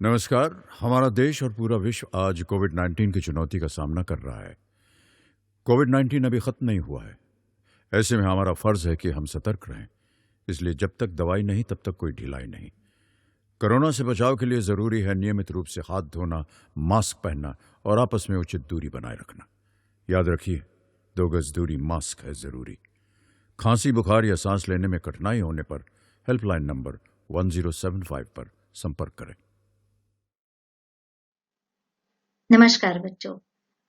नमस्कार। हमारा देश और पूरा विश्व आज कोविड-19 की चुनौती का सामना कर रहा है। कोविड-19 अभी खत्म नहीं हुआ है। ऐसे में हमारा फर्ज है कि हम सतर्क रहें। इसलिए जब तक दवाई नहीं तब तक कोई ढिलाई नहीं। कोरोना से बचाव के लिए जरूरी है नियमित रूप से हाथ धोना, मास्क पहनना और आपस में उचित दूरी बनाए रखना। याद रखिए, 2 गज दूरी मास्क है जरूरी। खांसी, बुखार या सांस लेने में कठिनाई होने पर हेल्पलाइन नंबर 1075 पर संपर्क करें। नमस्कार बच्चों,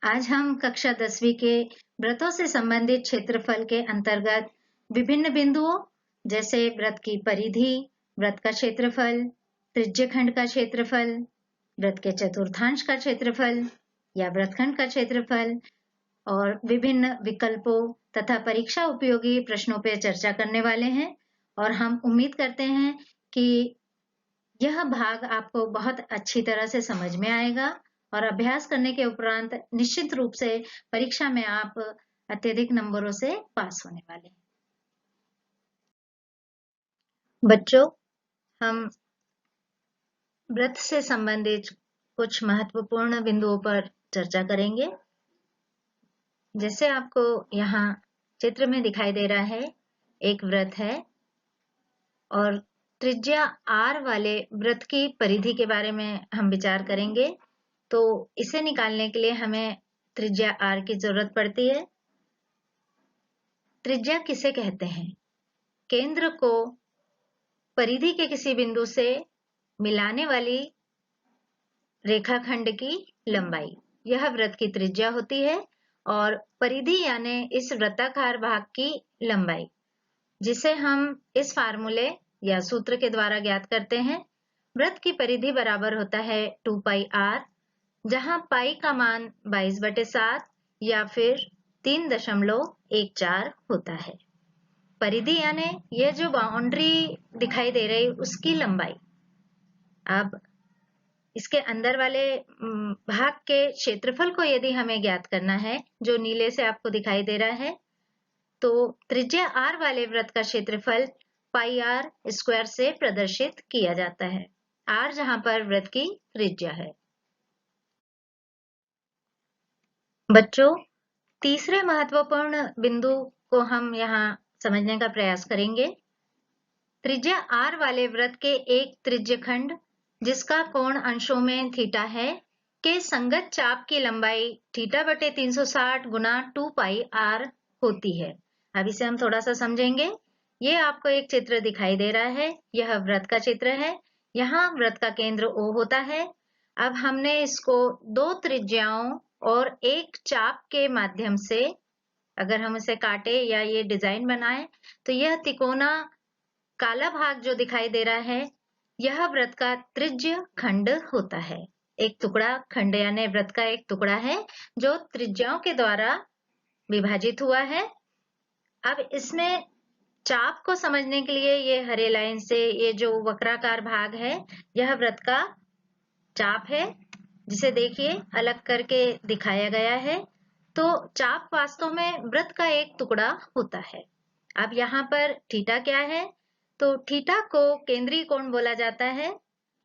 आज हम कक्षा 10वीं के व्रतों से संबंधित क्षेत्रफल के अंतर्गत विभिन्न बिंदुओं जैसे व्रत की परिधि, व्रत का क्षेत्रफल, त्रिज्यखंड का क्षेत्रफल, व्रत के चतुर्थांश का क्षेत्रफल या व्रतखंड का क्षेत्रफल और विभिन्न विकल्पों तथा परीक्षा उपयोगी प्रश्नों पर चर्चा करने वाले हैं। और हम उम्मीद करते हैं कि यह भाग आपको बहुत अच्छी तरह से समझ में आएगा और अभ्यास करने के उपरांत निश्चित रूप से परीक्षा में आप अत्यधिक नंबरों से पास होने वाले हैं। बच्चों, हम व्रत से संबंधित कुछ महत्वपूर्ण बिंदुओं पर चर्चा करेंगे। जैसे आपको यहाँ चित्र में दिखाई दे रहा है, एक व्रत है और त्रिज्या R वाले व्रत की परिधि के बारे में हम विचार करेंगे। तो इसे निकालने के लिए हमें त्रिज्या R की जरूरत पड़ती है। त्रिज्या किसे कहते हैं? केंद्र को परिधि के किसी बिंदु से मिलाने वाली रेखाखंड की लंबाई, यह व्रत की त्रिज्या होती है। और परिधि यानी इस वृत्ताकार भाग की लंबाई, जिसे हम इस फार्मूले या सूत्र के द्वारा ज्ञात करते हैं। व्रत की परिधि बराबर होता है 2πr, जहां पाई का मान 22/7 या फिर 3.14 होता है। परिधि यानी ये जो बाउंड्री दिखाई दे रही उसकी लंबाई। अब इसके अंदर वाले भाग के क्षेत्रफल को यदि हमें ज्ञात करना है, जो नीले से आपको दिखाई दे रहा है, तो त्रिज्या R वाले व्रत का क्षेत्रफल πr² से प्रदर्शित किया जाता है। R जहां पर व्रत की त्रिज्या है। बच्चों, तीसरे महत्वपूर्ण बिंदु को हम यहाँ समझने का प्रयास करेंगे। त्रिज्या R वाले व्रत के एक त्रिज्यखंड जिसका कोण अंशों में थीटा है के संगत चाप की लंबाई θ/360 गुना 2πr होती है। अब इसे हम थोड़ा सा समझेंगे। ये आपको एक चित्र दिखाई दे रहा है, यह व्रत का चित्र है। यहाँ व्रत का केंद्र O होता है। अब हमने इसको 2 त्रिज्याओं और एक चाप के माध्यम से अगर हम इसे काटे या ये डिजाइन बनाए, तो यह तिकोना काला भाग जो दिखाई दे रहा है, यह व्रत का त्रिज्य खंड होता है। एक टुकड़ा, खंड यानी व्रत का एक टुकड़ा है जो त्रिज्याओं के द्वारा विभाजित हुआ है। अब इसमें चाप को समझने के लिए ये हरे लाइन से ये जो वक्राकार भाग है, यह व्रत का चाप है, जिसे देखिए अलग करके दिखाया गया है। तो चाप वास्तव में व्रत का एक टुकड़ा होता है। अब यहाँ पर थीटा क्या है? तो थीटा को केंद्रीय कोण बोला जाता है,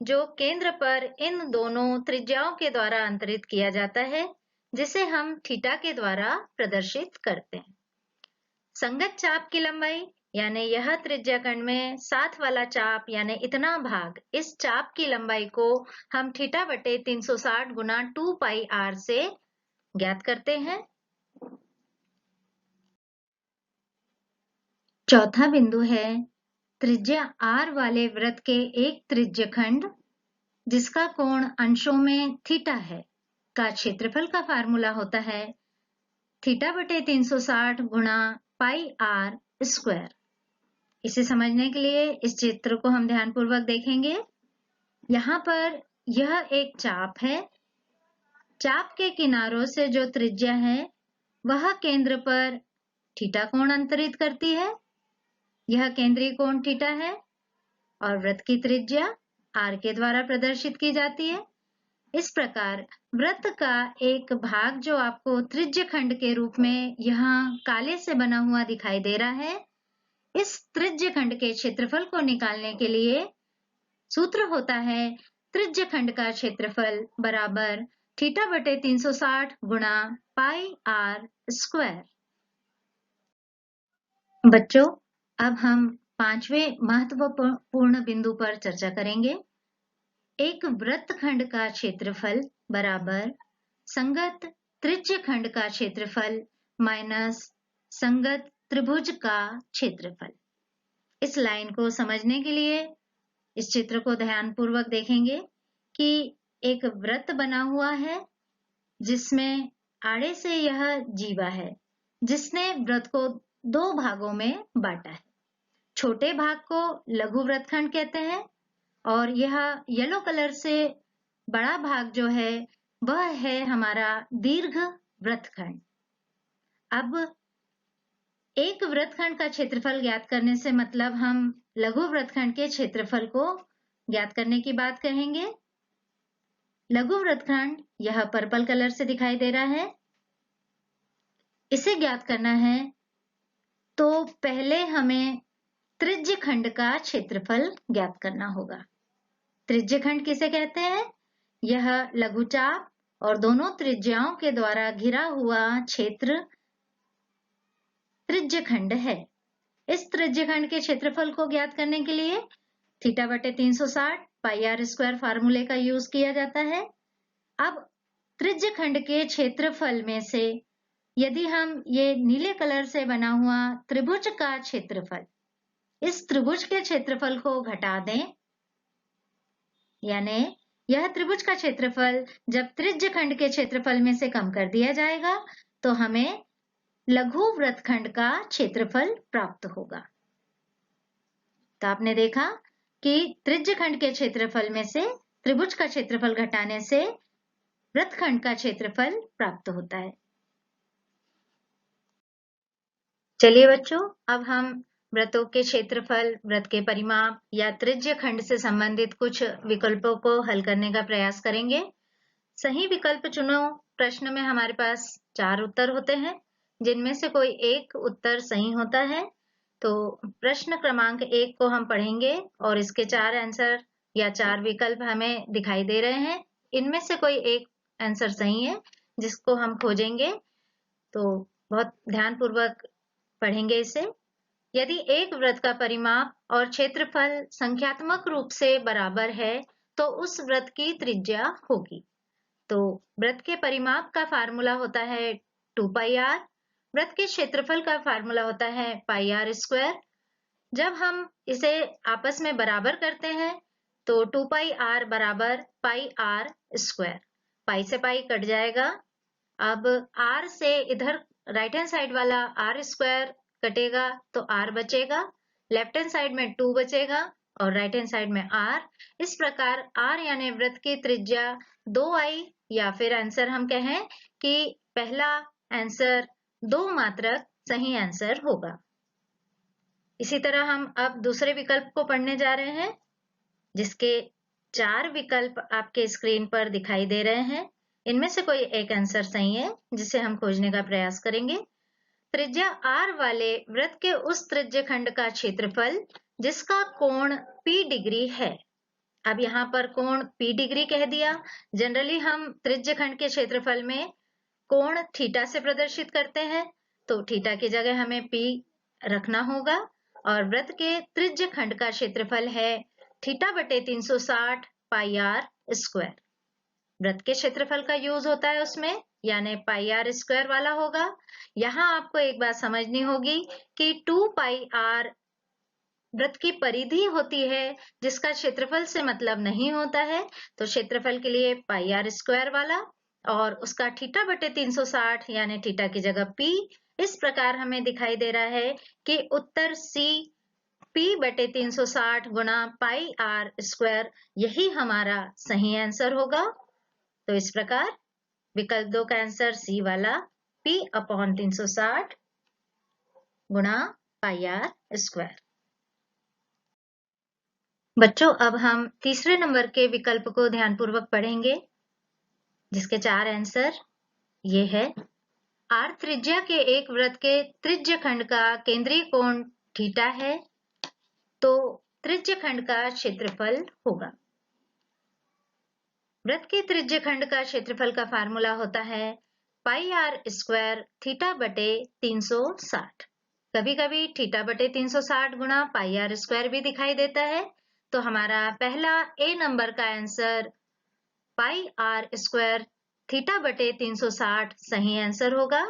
जो केंद्र पर इन दोनों त्रिज्याओं के द्वारा अंतरित किया जाता है, जिसे हम थीटा के द्वारा प्रदर्शित करते हैं। संगत चाप की लंबाई यानी यह त्रिज्याखंड में साथ वाला चाप यानी इतना भाग, इस चाप की लंबाई को हम θ/360 गुना 2πr से ज्ञात करते हैं। चौथा बिंदु है त्रिज्या R वाले व्रत के एक त्रिज्यखंड जिसका कोण अंशों में थीटा है का क्षेत्रफल का फार्मूला होता है θ/360 गुणा πr²। इसे समझने के लिए इस चित्र को हम ध्यानपूर्वक देखेंगे। यहाँ पर यह एक चाप है। चाप के किनारों से जो त्रिज्या है वह केंद्र पर थीटा कोण अंतरित करती है। यह केंद्रीय कोण थीटा है और वृत्त की त्रिज्या R के द्वारा प्रदर्शित की जाती है। इस प्रकार वृत्त का एक भाग जो आपको त्रिज्यखंड के रूप में यहाँ काले से बना हुआ दिखाई दे रहा है, इस त्रिज्यखंड के क्षेत्रफल को निकालने के लिए सूत्र होता है त्रिज्य खंड का क्षेत्रफल बराबर थीटा बटे 360 गुणा पाई आर स्क्वायर। बच्चों, अब हम पांचवें महत्वपूर्ण बिंदु पर चर्चा करेंगे। एक वृत्तखंड का क्षेत्रफल बराबर संगत त्रिज्य खंड का क्षेत्रफल माइनस संगत त्रिभुज का क्षेत्रफल। इस लाइन को समझने के लिए इस चित्र को ध्यानपूर्वक देखेंगे कि एक वृत्त बना हुआ है जिसमें आड़े से यह जीवा है जिसने वृत्त को दो भागों में बांटा है। छोटे भाग को लघु वृत्तखंड कहते हैं और यह येलो कलर से बड़ा भाग जो है वह है हमारा दीर्घ वृत्तखंड। अब एक वृत्तखंड का क्षेत्रफल ज्ञात करने से मतलब हम लघु वृत्तखंड के क्षेत्रफल को ज्ञात करने की बात कहेंगे। लघु वृत्तखंड यह पर्पल कलर से दिखाई दे रहा है। इसे ज्ञात करना है तो पहले हमें त्रिज्य खंड का क्षेत्रफल ज्ञात करना होगा। त्रिज्य खंड किसे कहते हैं? यह लघुचाप और दोनों त्रिज्याओं के द्वारा घिरा हुआ क्षेत्र त्रिज्य खंड है। इस त्रिज्य खंड के क्षेत्रफल को ज्ञात करने के लिए थीटा बटे 360 पाई आर स्क्वायर फार्मूले का यूज किया जाता है। अब त्रिज्य खंड के क्षेत्रफल में से यदि हम ये नीले कलर से बना हुआ त्रिभुज का क्षेत्रफल, इस त्रिभुज के क्षेत्रफल को घटा दें, यानी यह त्रिभुज का क्षेत्रफल जब त्रिज्य खंड के क्षेत्रफल में से कम कर दिया जाएगा तो हमें लघु वृत्तखंड का क्षेत्रफल प्राप्त होगा। तो आपने देखा कि त्रिज्य खंड के क्षेत्रफल में से त्रिभुज का क्षेत्रफल घटाने से वृत्तखंड का क्षेत्रफल प्राप्त होता है। चलिए बच्चों, अब हम वृत्तों के क्षेत्रफल, वृत्त के परिमाप या त्रिज्य खंड से संबंधित कुछ विकल्पों को हल करने का प्रयास करेंगे। सही विकल्प चुनो। प्रश्न में हमारे पास 4 उत्तर होते हैं जिनमें से कोई एक उत्तर सही होता है। तो प्रश्न क्रमांक 1 को हम पढ़ेंगे और इसके 4 आंसर या 4 विकल्प हमें दिखाई दे रहे हैं। इनमें से कोई एक आंसर सही है जिसको हम खोजेंगे। तो बहुत ध्यानपूर्वक पढ़ेंगे इसे। यदि एक वृत्त का परिमाप और क्षेत्रफल संख्यात्मक रूप से बराबर है तो उस वृत्त की त्रिज्या होगी। तो वृत्त के परिमाप का फार्मूला होता है 2 पाई आर। वृत्त के क्षेत्रफल का फार्मूला होता है पाई आर स्क्वायर। जब हम इसे आपस में बराबर करते हैं तो 2 पाई आर बराबर पाई आर स्क्वायर। पाई से पाई कट जाएगा। अब आर से इधर राइट हैंड साइड वाला आर स्क्वायर कटेगा तो आर बचेगा, लेफ्ट हैंड साइड में 2 बचेगा और राइट हैंड साइड में आर। इस प्रकार आर यानी वृत्त की त्रिज्या 2i, या फिर आंसर हम कहें कि पहला आंसर 2 मात्रक सही आंसर होगा। इसी तरह हम अब दूसरे विकल्प को पढ़ने जा रहे हैं जिसके 4 विकल्प आपके स्क्रीन पर दिखाई दे रहे हैं। इनमें से कोई एक आंसर सही है जिसे हम खोजने का प्रयास करेंगे। त्रिज्या r वाले वृत्त के उस त्रिज्य खंड का क्षेत्रफल जिसका कोण p डिग्री है। अब यहाँ पर कोण p डिग्री कह दिया। जनरली हम त्रिज्य खंड के क्षेत्रफल में कोण थीटा से प्रदर्शित करते हैं, तो थीटा की जगह हमें p रखना होगा। और वृत्त के त्रिज्य खंड का क्षेत्रफल है थीटा बटे 360 पाई आर स्क्वायर। वृत्त के क्षेत्रफल का यूज होता है उसमें, यानी पाई आर स्क्वायर वाला होगा। यहाँ आपको एक बात समझनी होगी कि 2 पाई आर वृत्त की परिधि होती है जिसका क्षेत्रफल से मतलब नहीं होता है। तो क्षेत्रफल के लिए पाई आर स्क्वायर वाला और उसका थीटा बटे 360 यानी थीटा की जगह p। इस प्रकार हमें दिखाई दे रहा है कि उत्तर C p बटे 360 गुणा पाई आर स्क्वायर यही हमारा सही आंसर होगा। तो इस प्रकार विकल्प 2 का आंसर C वाला p अपॉन 360 गुणा पाई आर स्क्वायर। बच्चों, अब हम तीसरे नंबर के विकल्प को ध्यानपूर्वक पढ़ेंगे जिसके 4 आंसर ये है। r त्रिज्या के एक वृत्त के त्रिज्य खंड का केंद्रीय कोण थीटा है तो त्रिज्य खंड का क्षेत्रफल होगा। वृत्त के त्रिज्यखंड का क्षेत्रफल का फार्मूला होता है पाई आर स्क्वायर थीटा बटे 360। कभी कभी थीटा बटे 360 गुणा पाई आर स्क्वायर भी दिखाई देता है। तो हमारा पहला ए नंबर का answer pi r square theta बटे 360 सही आंसर होगा।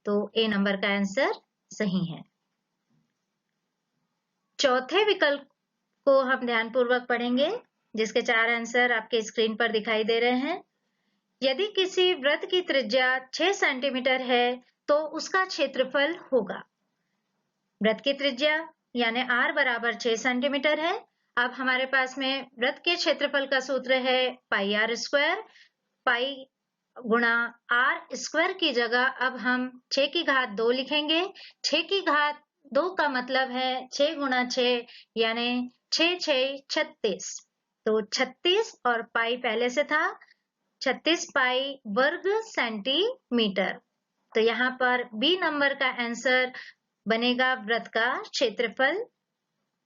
तो ए नंबर का आंसर सही है। चौथे विकल्प को हम ध्यानपूर्वक पढ़ेंगे, जिसके 4 आंसर आपके स्क्रीन पर दिखाई दे रहे हैं। यदि किसी वृत्त की त्रिज्या 6 सेंटीमीटर है तो उसका क्षेत्रफल होगा। वृत्त की त्रिज्या यानी r बराबर 6 सेंटीमीटर है। अब हमारे पास में वृत्त के क्षेत्रफल का सूत्र है पाई आर स्क्वायर। पाई गुणा आर स्क्वायर की जगह अब हम 6 की घात 2 लिखेंगे। 6 की घात 2 का मतलब है 6 गुणा 6 यानी 6 6 36। तो 36 और पाई पहले से था 36 पाई वर्ग सेंटीमीटर। तो यहाँ पर बी नंबर का आंसर बनेगा वृत्त का क्षेत्रफल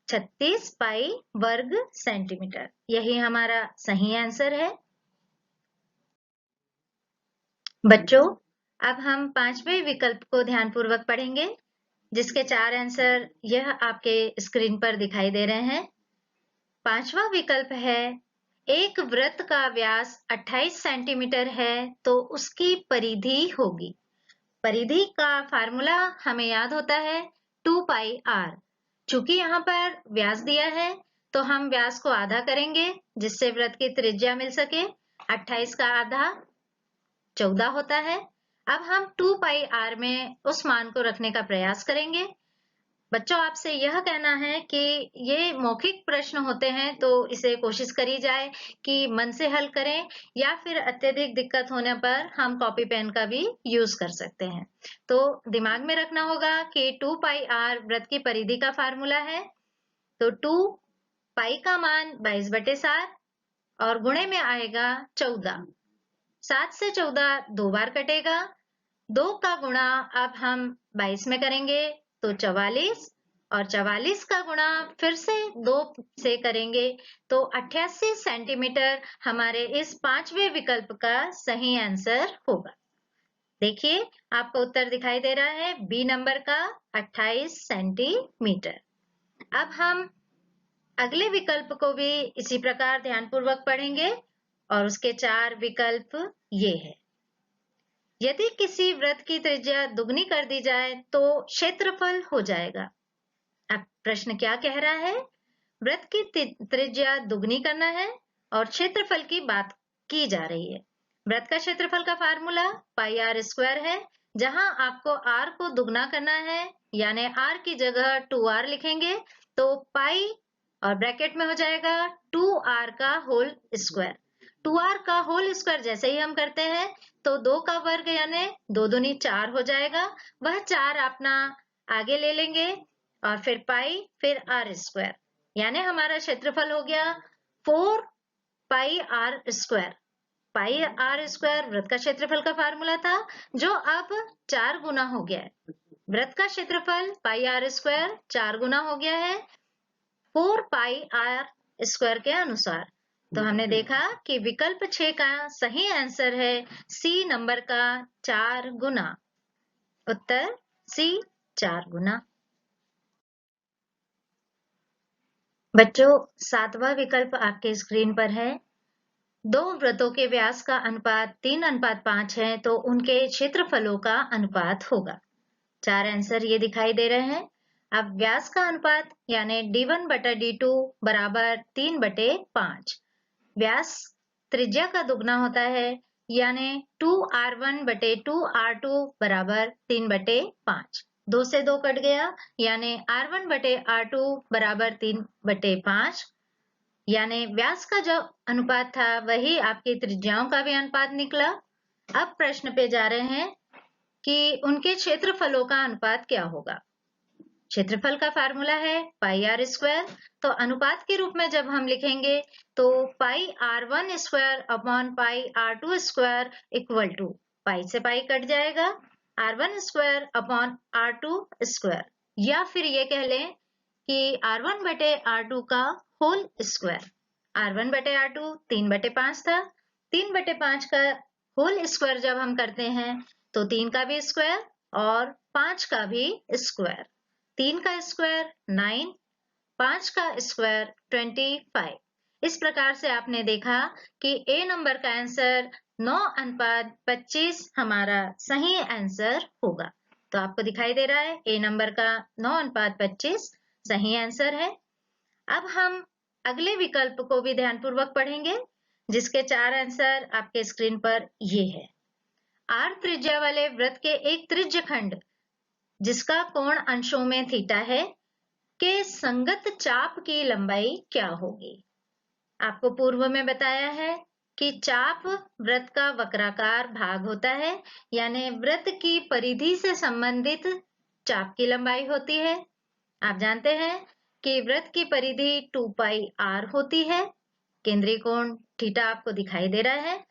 36 पाई वर्ग सेंटीमीटर। यही हमारा सही आंसर है। बच्चों, अब हम 5वें विकल्प को ध्यानपूर्वक पढ़ेंगे, जिसके 4 आंसर यह आपके स्क्रीन पर दिखाई दे रहे हैं। 5वां विकल्प है एक वृत्त का व्यास 28 सेंटीमीटर है तो उसकी परिधि होगी। परिधि का फार्मूला हमें याद होता है 2 पाई आर। चूंकि यहाँ पर व्यास दिया है तो हम व्यास को आधा करेंगे जिससे वृत्त की त्रिज्या मिल सके। 28 का आधा 14 होता है। अब हम 2 पाई आर में उस मान को रखने का प्रयास करेंगे। बच्चों, आपसे यह कहना है कि ये मौखिक प्रश्न होते हैं तो इसे कोशिश करी जाए कि मन से हल करें, या फिर अत्यधिक दिक्कत होने पर हम कॉपी पेन का भी यूज कर सकते हैं। तो दिमाग में रखना होगा कि 2 पाई आर वृत्त की परिधि का फार्मूला है। तो 2 पाई का मान 22/7 और गुणे में आएगा 14। 7 से 14 2 बार कटेगा। 2 का गुणा अब हम 22 में करेंगे तो 44, और 44 का गुणा फिर से 2 से करेंगे तो 88 सेंटीमीटर हमारे इस 5वें विकल्प का सही आंसर होगा। देखिए, आपको उत्तर दिखाई दे रहा है बी नंबर का 28 सेंटीमीटर। अब हम अगले विकल्प को भी इसी प्रकार ध्यानपूर्वक पढ़ेंगे और उसके 4 विकल्प ये है। यदि किसी वृत्त की त्रिज्या दुगनी कर दी जाए तो क्षेत्रफल हो जाएगा। अब प्रश्न क्या कह रहा है? वृत्त की त्रिज्या दुगनी करना है और क्षेत्रफल की बात की जा रही है। वृत्त का क्षेत्रफल का फार्मूला पाई आर स्क्वायर है। जहां आपको r को दुगना करना है यानी r की जगह 2r लिखेंगे तो पाई और ब्रैकेट में हो जाएगा 2r का होल स्क्वायर। 2r का होल स्क्वायर जैसे ही हम करते हैं तो 2 का वर्ग यानी 2 दूनी 4 हो जाएगा। वह 4 अपना आगे ले लेंगे और फिर पाई फिर आर स्क्वायर, यानी हमारा क्षेत्रफल हो गया 4 pi r square. Pi r square वृत्त का क्षेत्रफल का फार्मूला था जो अब 4 गुना हो गया है। वृत्त का क्षेत्रफल पाई आर स्क्वायर 4 गुना हो गया है 4 पाई आर स्क्वायर के अनुसार। तो हमने देखा कि विकल्प 6 का सही आंसर है सी नंबर का 4 गुना। उत्तर सी 4 गुना। बच्चों, 7वां विकल्प आपके स्क्रीन पर है। 2 वृत्तों के व्यास का अनुपात 3:5 है तो उनके क्षेत्रफलों का अनुपात होगा। 4 आंसर ये दिखाई दे रहे हैं। अब व्यास का अनुपात यानी d1/d2 बराबर 3/5। व्यास त्रिज्या का दुगना होता है यानी 2r1/2r2 बराबर 3/5। 2 से 2 कट गया यानी r1/r2 बराबर 3/5। यानी व्यास का जो अनुपात था वही आपकी त्रिज्याओं का भी अनुपात निकला। अब प्रश्न पे जा रहे हैं कि उनके क्षेत्रफलों का अनुपात क्या होगा। क्षेत्रफल का फार्मूला है पाई आर स्क्वायर। तो अनुपात के रूप में जब हम लिखेंगे तो pi r1 square upon pi r2 square equal to pi से पाई कट जाएगा r1 square upon r2 square, या फिर ये कह लें कि r1/r2 का होल स्क्वायर। r1/r2 3/5 था 3/5 का होल स्क्वायर जब हम करते हैं तो 3 का भी स्क्वायर और 5 का भी स्क्वायर। 3 का स्क्वायर 9, 5 का स्क्वायर 25। इस प्रकार से आपने देखा कि ए नंबर का आंसर 9:25 हमारा सही आंसर होगा। तो आपको दिखाई दे रहा है ए नंबर का 9:25 सही आंसर है। अब हम अगले विकल्प को भी ध्यानपूर्वक पढ़ेंगे, जिसके 4 आंसर आपके स्क्रीन पर ये है। आर त्रिज्या वाले वृत्त के एक त्रिज्यखंड जिसका कोण अंशों में थीटा है के संगत चाप की लंबाई क्या होगी? आपको पूर्व में बताया है कि चाप वृत्त का वक्राकार भाग होता है, यानी वृत्त की परिधि से संबंधित चाप की लंबाई होती है। आप जानते हैं कि वृत्त की परिधि 2πr होती है। केंद्रीय कोण थीटा आपको दिखाई दे रहा है,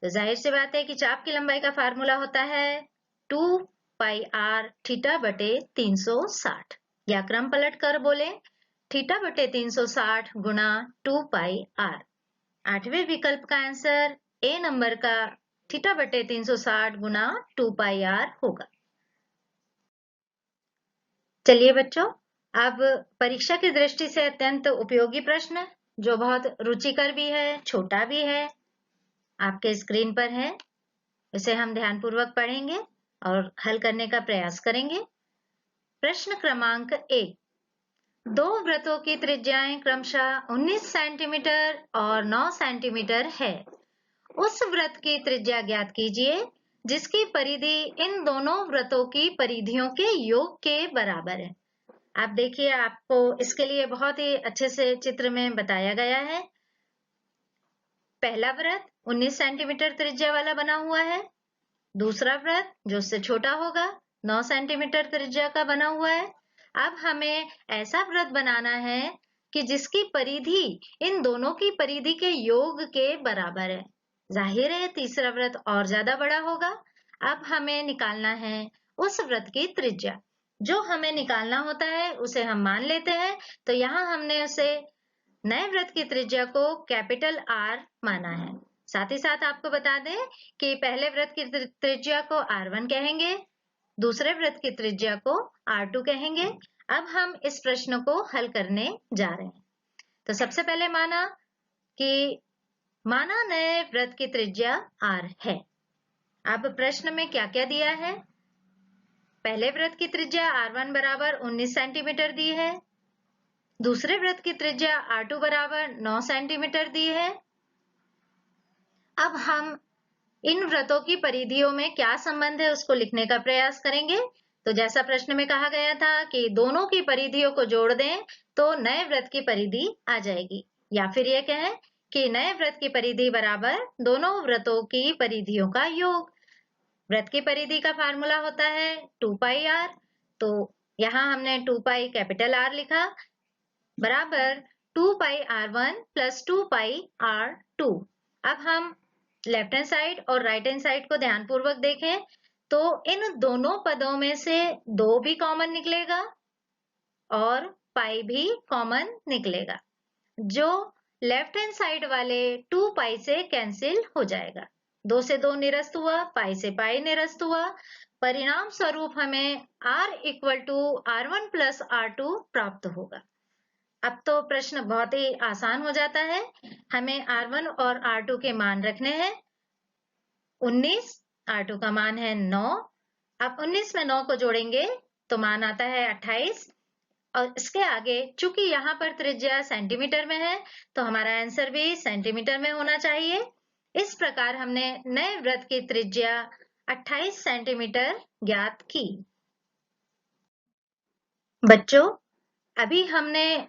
तो जाहिर सी बात है कि चाप की लंबाई का फार्मूला होता है 2πr थीटा बटे 360, या क्रम पलट कर बोले थीटा बटे 360 गुणा 2πr। 8वें विकल्प का आंसर ए नंबर का थीटा बटे 360 गुणा 2πr होगा। चलिए बच्चों, अब परीक्षा की दृष्टि से अत्यंत उपयोगी प्रश्न, जो बहुत रुचिकर भी है, छोटा भी है, आपके स्क्रीन पर है। इसे हम ध्यानपूर्वक पढ़ेंगे और हल करने का प्रयास करेंगे। प्रश्न क्रमांक 1। दो वृत्तों की त्रिज्याएं क्रमशः 19 सेंटीमीटर और 9 सेंटीमीटर है। उस वृत्त की त्रिज्या ज्ञात कीजिए जिसकी परिधि इन दोनों वृत्तों की परिधियों के योग के बराबर है। आप देखिए, आपको इसके लिए बहुत ही अच्छे से चित्र में बताया गया है। पहला वृत्त 19 सेंटीमीटर त्रिज्या वाला बना हुआ है। दूसरा वृत्त जो उससे छोटा होगा 9 सेंटीमीटर त्रिज्या का बना हुआ है। अब हमें ऐसा वृत्त बनाना है कि जिसकी परिधि इन दोनों की परिधि के योग के बराबर है। जाहिर है तीसरा वृत्त और ज्यादा बड़ा होगा। अब हमें निकालना है उस वृत्त की त्रिज्या। जो हमें निकालना होता है उसे हम मान लेते हैं, तो यहाँ हमने उसे नए वृत्त की त्रिज्या को कैपिटल R माना है। साथ ही साथ आपको बता दें कि पहले वृत्त की त्रिज्या को R1 कहेंगे, दूसरे वृत्त की त्रिज्या को R2 कहेंगे। अब हम इस प्रश्न को हल करने जा रहे हैं। तो सबसे पहले माना नए वृत्त की त्रिज्या R है। अब प्रश्न में क्या क्या दिया है? पहले वृत्त की त्रिज्या R1 बराबर 19 सेंटीमीटर दी है। दूसरे वृत्त की त्रिज्या R2 बराबर 9 सेंटीमीटर दी है। अब हम इन वृत्तों की परिधियों में क्या संबंध है उसको लिखने का प्रयास करेंगे। तो जैसा प्रश्न में कहा गया था कि दोनों की परिधियों को जोड़ दें तो नए वृत्त की परिधि आ जाएगी, या फिर ये कहें कि नए वृत्त की परिधि बराबर दोनों वृत्तों की परिधियों का योग। वृत्त की परिधि का फार्मूला होता है 2πr, तो यहाँ हमने 2π कैपिटल R लिखा बराबर 2πr1 प्लस 2πr2। अब हम लेफ्ट हैंड साइड और राइट हैंड साइड को ध्यानपूर्वक देखें तो इन दोनों पदों में से 2 भी कॉमन निकलेगा और पाई भी कॉमन निकलेगा, जो लेफ्ट हैंड साइड वाले 2π से कैंसिल हो जाएगा। 2 से 2 निरस्त हुआ, पाई से पाई निरस्त हुआ। परिणाम स्वरूप हमें R equal to R1 plus R2 प्राप्त होगा। अब तो प्रश्न बहुत ही आसान हो जाता है। हमें R1 और R2 के मान रखने हैं। 19, R2 का मान है 9। अब 19 में 9 को जोड़ेंगे तो मान आता है 28, और इसके आगे चूंकि यहाँ पर त्रिज्या सेंटीमीटर में है तो हमारा आंसर भी सेंटीमीटर में होना चाहिए। इस प्रकार हमने नए वृत्त की त्रिज्या 28 सेंटीमीटर ज्ञात की। बच्चों, अभी हमने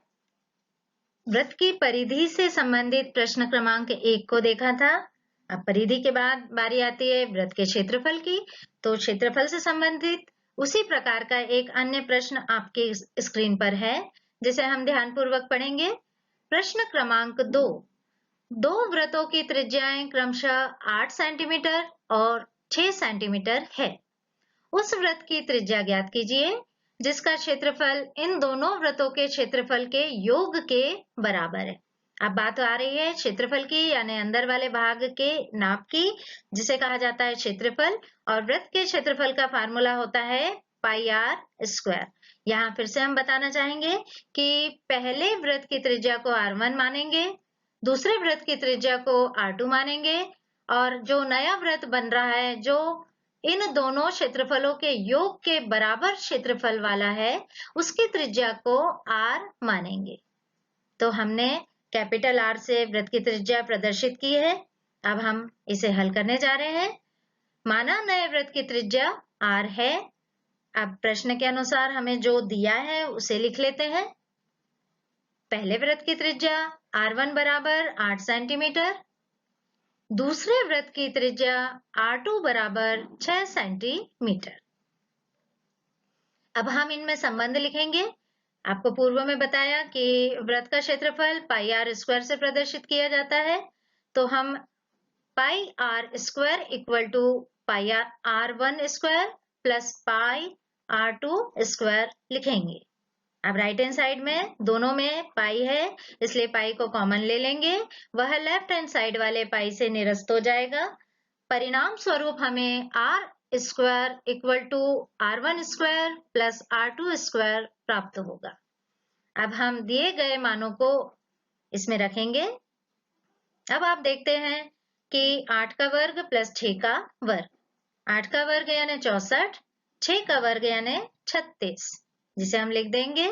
वृत्त की परिधि से संबंधित प्रश्न क्रमांक 1 को देखा था। अब परिधि के बाद बारी आती है वृत्त के क्षेत्रफल की। तो क्षेत्रफल से संबंधित उसी प्रकार का एक अन्य प्रश्न आपके स्क्रीन पर है, जिसे हम ध्यानपूर्वक पढ़ेंगे। प्रश्न क्रमांक 2। दो वृत्तों की त्रिज्याएं क्रमशः 8 सेंटीमीटर और 6 सेंटीमीटर है। उस वृत्त की त्रिज्या ज्ञात कीजिए जिसका क्षेत्रफल इन दोनों वृत्तों के क्षेत्रफल के योग के बराबर है। अब बात आ रही है क्षेत्रफल की, यानी अंदर वाले भाग के नाप की, जिसे कहा जाता है क्षेत्रफल। और वृत्त के क्षेत्रफल का फार्मूला होता है पाई आर स्क्वायर। यहाँ फिर से हम बताना चाहेंगे कि पहले वृत्त की त्रिज्या को R1 मानेंगे, दूसरे वृत्त की त्रिज्या को R2 मानेंगे, और जो नया वृत्त बन रहा है जो इन दोनों क्षेत्रफलों के योग के बराबर क्षेत्रफल वाला है, उसकी त्रिज्या को R मानेंगे। तो हमने कैपिटल R से वृत्त की त्रिज्या प्रदर्शित की है। अब हम इसे हल करने जा रहे हैं। माना नए वृत्त की त्रिज्या R है। अब प्रश्न के अनुसार हमें जो दिया है उसे लिख लेते हैं। पहले वृत्त की त्रिज्या R1 बराबर 8 सेंटीमीटर, दूसरे वृत्त की त्रिज्या R2 बराबर 6 सेंटीमीटर। अब हम इनमें संबंध लिखेंगे। आपको पूर्व में बताया कि वृत्त का क्षेत्रफल पाई आर स्क्वायर से प्रदर्शित किया जाता है, तो हम pi r square equal to pi r one square plus pi r two square लिखेंगे। अब राइट हैंड साइड में दोनों में पाई है, इसलिए पाई को कॉमन ले लेंगे। वह लेफ्ट हैंड साइड वाले पाई से निरस्त हो जाएगा। परिणाम स्वरूप हमें r square equal to R1 square plus R2 square प्राप्त होगा। अब हम दिए गए मानों को इसमें रखेंगे। अब आप देखते हैं कि 8 का वर्ग प्लस 6 का वर्ग, 8 का वर्ग यानी 64, 6 का वर्ग यानी 36, जिसे हम लिख देंगे।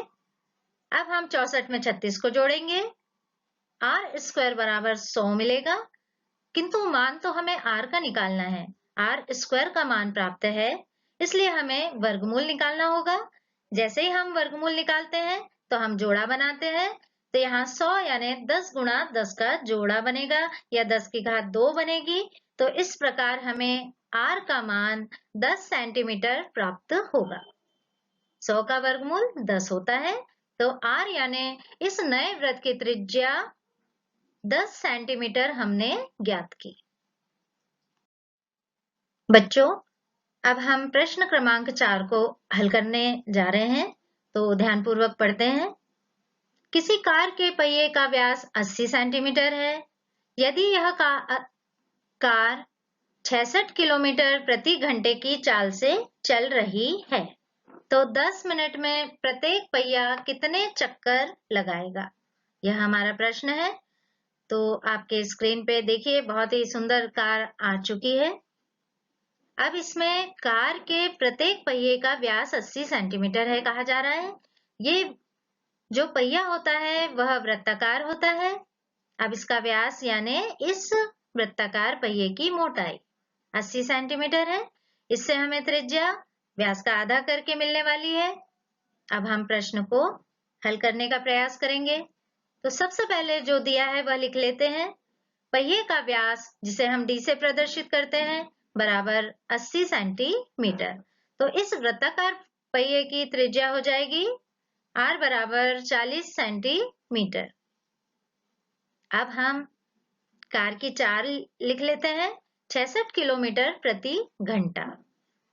अब हम 64 में 36 को जोड़ेंगे, R स्क्वायर बराबर 100 मिलेगा, किंतु मान तो हमें R का निकालना है। R स्क्वायर का मान प्राप्त है, इसलिए हमें वर्गमूल निकालना होगा। जैसे ही हम वर्गमूल निकालते हैं तो हम जोड़ा बनाते हैं, तो यहाँ 100 यानी 10 गुणा 10 का जोड़ा बनेगा या 10 की घात 2 बनेगी। तो इस प्रकार हमें R का मान 10 सेंटीमीटर प्राप्त होगा। 100 का वर्गमूल 10 होता है, तो R यानी इस नए वृत्त की त्रिज्या 10 सेंटीमीटर हमने ज्ञात की। बच्चों, अब हम प्रश्न क्रमांक 4 को हल करने जा रहे हैं, तो ध्यानपूर्वक पढ़ते हैं। किसी कार के पहिए का व्यास 80 सेंटीमीटर है। यदि यह कार 66 किलोमीटर प्रति घंटे की चाल से चल रही है, तो 10 मिनट में प्रत्येक पहिया कितने चक्कर लगाएगा? यह हमारा प्रश्न है। तो आपके स्क्रीन पे देखिए, बहुत ही सुंदर कार आ चुकी है। अब इसमें कार के प्रत्येक पहिए का व्यास 80 सेंटीमीटर है कहा जा रहा है। ये जो पहिया होता है वह वृत्ताकार होता है। अब इसका व्यास यानी इस वृत्ताकार पहिए की मोटाई 80 सेंटीमीटर है। इससे हमें त्रिज्या व्यास का आधा करके मिलने वाली है। अब हम प्रश्न को हल करने का प्रयास करेंगे। तो सबसे पहले जो दिया है वह लिख लेते हैं। पहिए का व्यास, जिसे हम डी से प्रदर्शित करते हैं, बराबर 80 सेंटीमीटर। तो इस वृत्ताकार पहिए की त्रिज्या हो जाएगी R बराबर 40 सेंटीमीटर। अब हम कार की चाल लिख लेते हैं, 66 किलोमीटर प्रति घंटा।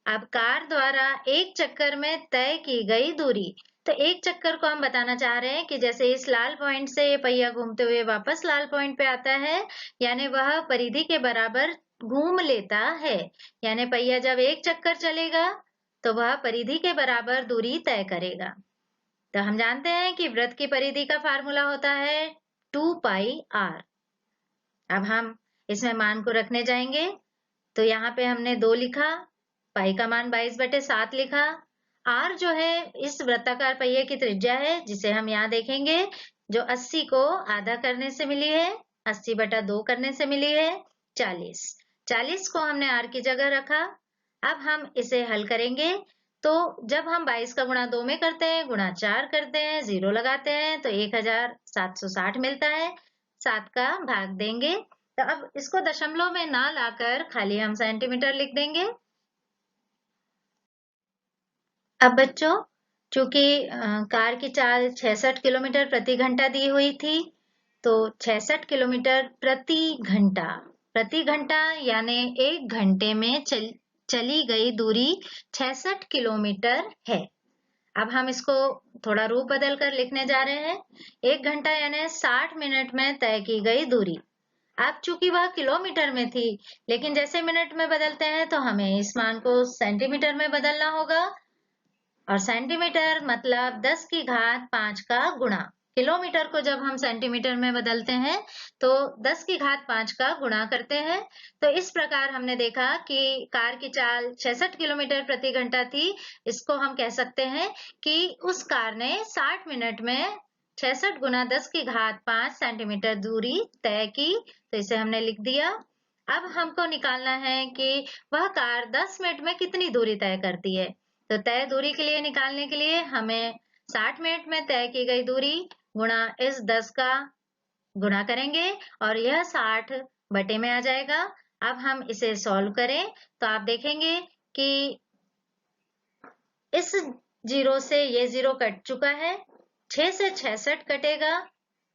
अब कार द्वारा एक चक्कर में तय की गई दूरी, तो एक चक्कर को हम बताना चाह रहे हैं कि जैसे इस लाल पॉइंट से ये पहिया घूमते हुए वापस लाल पॉइंट पे आता है, यानी वह परिधि के बराबर घूम लेता है। यानी पहिया जब एक चक्कर चलेगा तो वह परिधि के बराबर दूरी तय करेगा। तो हम जानते हैं कि वृत्त की परिधि का फार्मूला होता है 2 पाई r। अब हम इसमें मान को रखने जाएंगे, तो यहाँ पे हमने 2 लिखा, पाई का मान 22/7 लिखा। R जो है इस वृत्ताकार पहिए की त्रिज्या है, जिसे हम यहाँ देखेंगे, जो 80 को आधा करने से मिली है, 80/2 करने से मिली है 40। 40 को हमने R की जगह रखा। अब हम इसे हल करेंगे, तो जब हम 22 का गुणा 2 में करते हैं, गुणा 4 करते हैं, 0 लगाते हैं, तो 1760 मिलता है। 7 का भाग देंगे, तो अब इसको दशमलव में ना लाकर खाली हम सेंटीमीटर लिख देंगे। अब बच्चों, चूंकि कार की चाल 66 किलोमीटर प्रति घंटा दी हुई थी, तो 66 किलोमीटर प्रति घंटा यानी 1 घंटे में चली गई दूरी 66 किलोमीटर है। अब हम इसको थोड़ा रूप बदल कर लिखने जा रहे हैं। 1 घंटा यानी 60 मिनट में तय की गई दूरी। अब चूंकि वह किलोमीटर में थी, लेकिन जैसे मिनट में बदलते हैं तो हमें इस मान को सेंटीमीटर में बदलना होगा, और सेंटीमीटर मतलब 10 की घात 5 का गुणा। किलोमीटर को जब हम सेंटीमीटर में बदलते हैं तो 10 की घात 5 का गुणा करते हैं। तो इस प्रकार हमने देखा कि कार की चाल 66 किलोमीटर प्रति घंटा थी। इसको हम कह सकते हैं कि उस कार ने 60 मिनट में 66 गुना 10 की घात 5 सेंटीमीटर दूरी तय की। तो इसे हमने लिख दिया। अब हमको निकालना है कि वह कार 10 मिनट में कितनी दूरी तय करती है। तो तय दूरी के लिए निकालने के लिए हमें 60 मिनट में तय की गई दूरी गुणा इस 10 का गुणा करेंगे, और यह 60 बटे में आ जाएगा। अब हम इसे सॉल्व करें तो आप देखेंगे कि इस 0 से ये 0 कट चुका है। 6 से 66 कटेगा,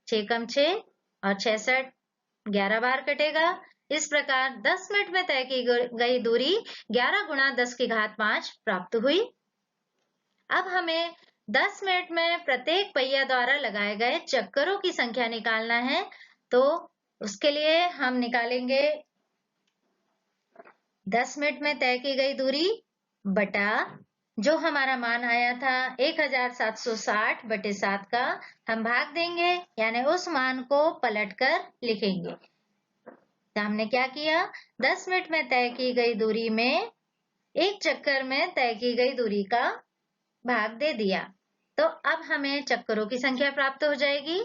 6 कम 6 और 66 11 बार कटेगा। इस प्रकार 10 मिनट में तय की गई दूरी 11 गुणा 10 की घात 5 प्राप्त हुई। अब हमें 10 मिनट में प्रत्येक पहिया द्वारा लगाए गए चक्करों की संख्या निकालना है। तो उसके लिए हम निकालेंगे 10 मिनट में तय की गई दूरी बटा जो हमारा मान आया था 1760 बटे 7 का, हम भाग देंगे, यानी उस मान को पलटकर लिखेंगे। तो हमने क्या किया, 10 मिनट में तय की गई दूरी में एक चक्कर में तय की गई दूरी का भाग दे दिया। तो अब हमें चक्करों की संख्या प्राप्त हो जाएगी,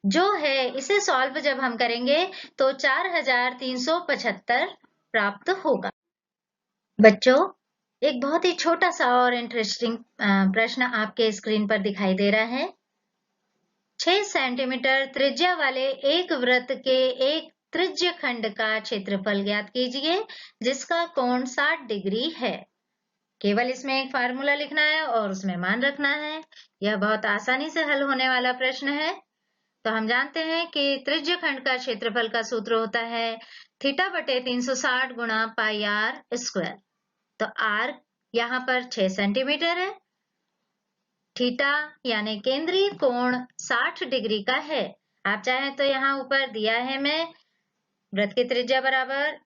जो है इसे सॉल्व जब हम करेंगे तो 4375 प्राप्त होगा। बच्चों, एक बहुत ही छोटा सा और इंटरेस्टिंग प्रश्न आपके स्क्रीन पर दिखाई दे रहा है। 6 सेंटीमीटर त्रिज्या वाले एक वृत्त के एक त्रिज्य खंड का क्षेत्रफल ज्ञात कीजिए जिसका कोण 60 डिग्री है। केवल इसमें एक फार्मूला लिखना है और उसमें मान रखना है। यह बहुत आसानी से हल होने वाला प्रश्न है। तो हम जानते हैं कि त्रिज्य खंड का क्षेत्रफल का सूत्र होता है थीटा बटे 360 गुणा पाई आर स्क्वायर। तो आर यहाँ पर 6 सेंटीमीटर है, थीटा यानी केंद्रीय कोण 60 डिग्री का है। आप चाहें तो यहाँ ऊपर दिया है, मैं वृत्त की त्रिज्या बराबर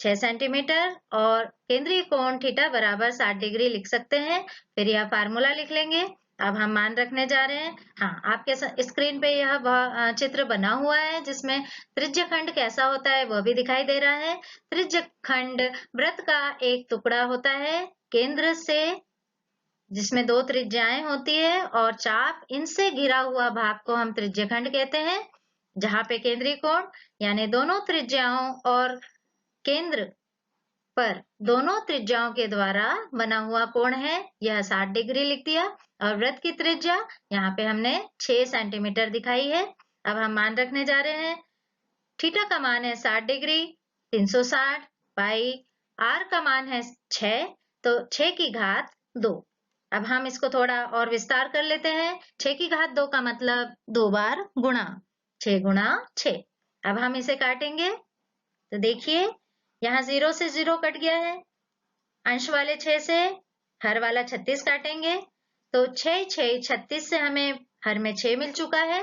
6 सेंटीमीटर और केंद्रीय कोण थीटा बराबर 60 डिग्री लिख सकते हैं। फिर यह फार्मूला लिख लेंगे। अब हम मान रखने जा रहे हैं। हाँ, आपके स्क्रीन पे यह चित्र बना हुआ है जिसमें त्रिज्य खंड कैसा होता है वह भी दिखाई दे रहा है। त्रिज्य खंड वृत्त का एक टुकड़ा होता है केंद्र से, जिसमें 2 त्रिज्याएं होती है, और चाप इनसे घिरा हुआ भाग को हम त्रिज्य खंड कहते हैं, जहां पे केंद्रीय कोण यानी दोनों त्रिज्याओं और केंद्र पर दोनों त्रिज्याओं के द्वारा बना हुआ कोण है, यह 60 डिग्री लिख दिया। और वृत्त की त्रिज्या यहाँ पे हमने 6 सेंटीमीटर दिखाई है। अब हम मान रखने जा रहे हैं। थीटा का मान है 60 डिग्री, 360 पाई आर का मान है 6, तो 6 की घात 2। अब हम इसको थोड़ा और विस्तार कर लेते हैं। 6 की घात 2 का मतलब 2 बार गुणा, 6 गुणा 6। अब हम इसे काटेंगे तो देखिए यहाँ 0 से 0 कट गया है। अंश वाले 6 से हर वाला 36 काटेंगे तो 6 6 36 से हमें हर में 6 मिल चुका है।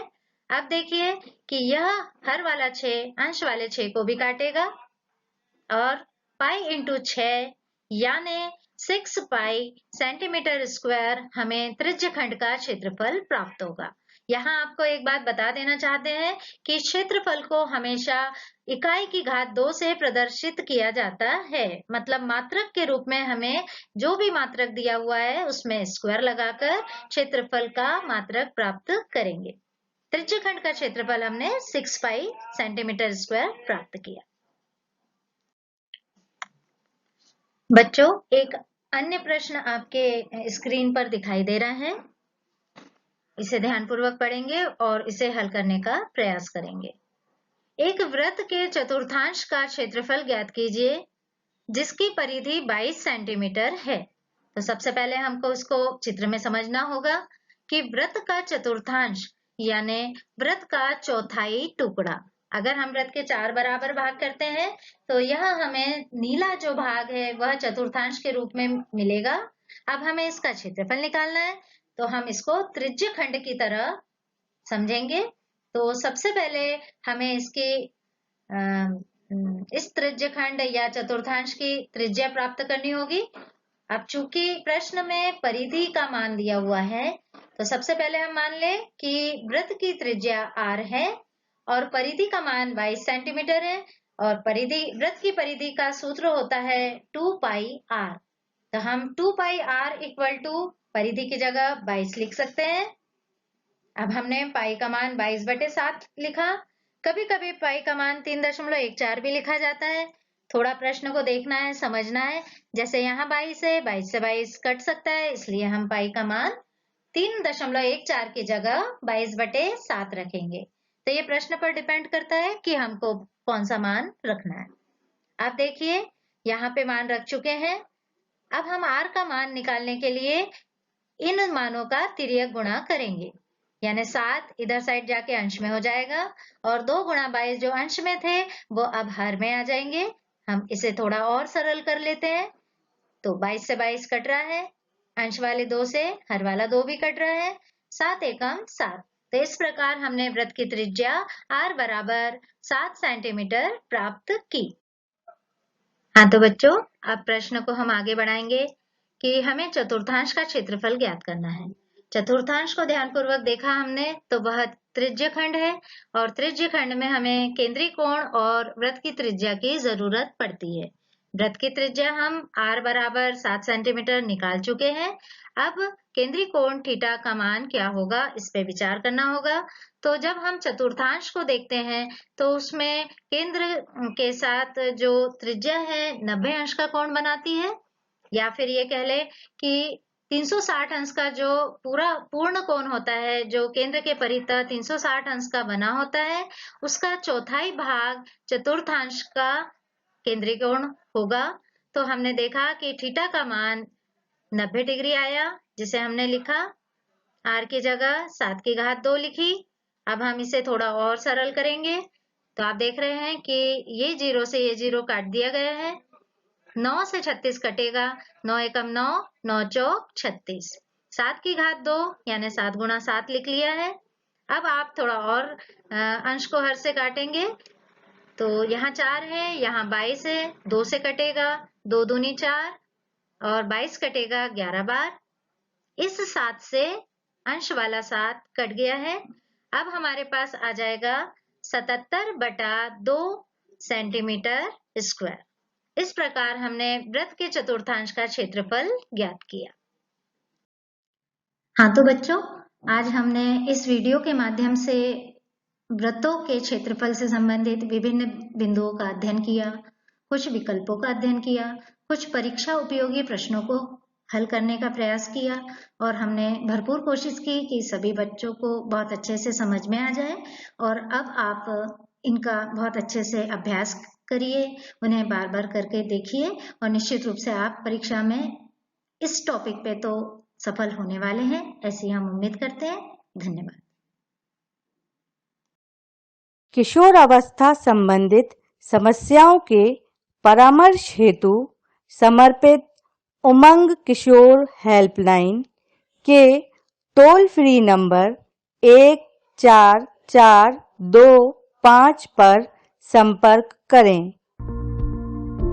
अब देखिए कि यह हर वाला 6 अंश वाले 6 को भी काटेगा, और पाई इंटू 6 यानी 6 पाई सेंटीमीटर स्क्वायर हमें त्रिज्य खंड का क्षेत्रफल प्राप्त होगा। यहाँ आपको एक बात बता देना चाहते हैं कि क्षेत्रफल को हमेशा इकाई की घात 2 से प्रदर्शित किया जाता है। मतलब मात्रक के रूप में हमें जो भी मात्रक दिया हुआ है उसमें स्क्वायर लगाकर क्षेत्रफल का मात्रक प्राप्त करेंगे। त्रिज्य खंड का क्षेत्रफल हमने 6 पाई सेंटीमीटर स्क्वायर प्राप्त किया। बच्चों, एक अन्य प्रश्न आपके स्क्रीन पर दिखाई दे रहा है। इसे ध्यानपूर्वक पढ़ेंगे और इसे हल करने का प्रयास करेंगे। एक वृत्त के चतुर्थांश का क्षेत्रफल ज्ञात कीजिए जिसकी परिधि 22 सेंटीमीटर है। तो सबसे पहले हमको इसको चित्र में समझना होगा कि वृत्त का चतुर्थांश यानी वृत्त का चौथाई टुकड़ा। अगर हम वृत्त के 4 बराबर भाग करते हैं तो यह हमें नीला जो भाग है वह चतुर्थांश के रूप में मिलेगा। अब हमें इसका क्षेत्रफल निकालना है, तो हम इसको त्रिज्य खंड की तरह समझेंगे। तो सबसे पहले हमें इस त्रिज्य खंड या चतुर्थांश की त्रिज्या प्राप्त करनी होगी। अब चूंकि प्रश्न में परिधि का मान दिया हुआ है, तो सबसे पहले हम मान ले कि वृत्त की त्रिज्या r है और परिधि का मान 22 सेंटीमीटर है और वृत्त की परिधि का सूत्र होता है 2 पाई r। तो हम 2 पाई r इक्वल टू परिधि की जगह 22 लिख सकते हैं। अब हमने पाई का मान 22/7 लिखा। कभी कभी पाई का मान 3.14 भी लिखा जाता है। थोड़ा प्रश्न को देखना है, समझना है। जैसे यहाँ 22 है, 22 से 22 कट सकता है, इसलिए हम पाई का मान 3.14 की जगह 22/7 रखेंगे। तो ये प्रश्न पर डिपेंड करता है कि हमको कौन सा मान रखना है। अब देखिए यहाँ पे मान रख चुके हैं। अब हम r का मान निकालने के लिए इन मानों का तिर्यक गुणा करेंगे, यानी 7 इधर साइड जाके अंश में हो जाएगा और 2 गुणा 22 जो अंश में थे वो अब हर में आ जाएंगे। हम इसे थोड़ा और सरल कर लेते हैं। तो 22 से 22 कट रहा है, अंश वाले 2 से हर वाला 2 भी कट रहा है, 7 एकम 7। तो इस प्रकार हमने वृत्त की त्रिज्या r बराबर 7 सेंटीमीटर प्राप्त की। हाँ तो बच्चों, अब प्रश्न को हम आगे बढ़ाएंगे कि हमें चतुर्थांश का क्षेत्रफल ज्ञात करना है। चतुर्थांश को ध्यानपूर्वक देखा हमने तो वह त्रिज्य खंड है और त्रिज्य खंड में हमें केंद्रीय कोण और वृत्त की त्रिज्या की जरूरत पड़ती है। वृत्त की त्रिज्या हम r बराबर 7 सेंटीमीटर निकाल चुके हैं। अब केंद्रीय कोण थीटा का मान क्या होगा, इस पे विचार करना होगा। तो जब हम चतुर्थांश को देखते हैं तो उसमें केंद्र के साथ जो त्रिज्या है 90 अंश का कोण बनाती है, या फिर ये कह ले कि 360 अंश का जो पूर्ण कोण होता है, जो केंद्र के परितः 360 अंश का बना होता है, उसका चौथाई भाग चतुर्थांश का केंद्रीय कोण होगा। तो हमने देखा कि थीटा का मान 90 डिग्री आया, जिसे हमने लिखा r की जगह 7 की घात 2 लिखी। अब हम इसे थोड़ा और सरल करेंगे। तो आप देख रहे हैं कि ये 0 से ये 0 काट दिया गया है। 9 से 36 कटेगा, 9 एकम 9, 9 चौक 36, 7 की घात 2 यानी 7 गुणा 7 लिख लिया है। अब आप थोड़ा और अंश को हर से काटेंगे। तो यहाँ 4 है, यहाँ 22 है, 2 से कटेगा, 2 दूनी 4 और 22 कटेगा 11 बार। इस 7 से अंश वाला 7 कट गया है। अब हमारे पास आ जाएगा 77/2 सेंटीमीटर स्क्वायर। इस प्रकार हमने वृत्त के चतुर्थांश का क्षेत्रफल ज्ञात किया। हाँ तो बच्चों, आज हमने इस वीडियो के माध्यम से वृत्तों के क्षेत्रफल से संबंधित विभिन्न बिंदुओं का अध्ययन किया, कुछ विकल्पों का अध्ययन किया, कुछ परीक्षा उपयोगी प्रश्नों को हल करने का प्रयास किया और हमने भरपूर कोशिश की कि सभी बच्चों को बहुत अच्छे से समझ में आ जाए। और अब आप इनका बहुत अच्छे से अभ्यास करिए, उन्हें बार बार करके देखिए और निश्चित रूप से आप परीक्षा में इस टॉपिक पे तो सफल होने वाले हैं, ऐसी हम उम्मीद करते हैं। धन्यवाद। किशोर अवस्था संबंधित समस्याओं के परामर्श हेतु समर्पित उमंग किशोर हेल्पलाइन के टोल फ्री नंबर 144225 पर संपर्क करें।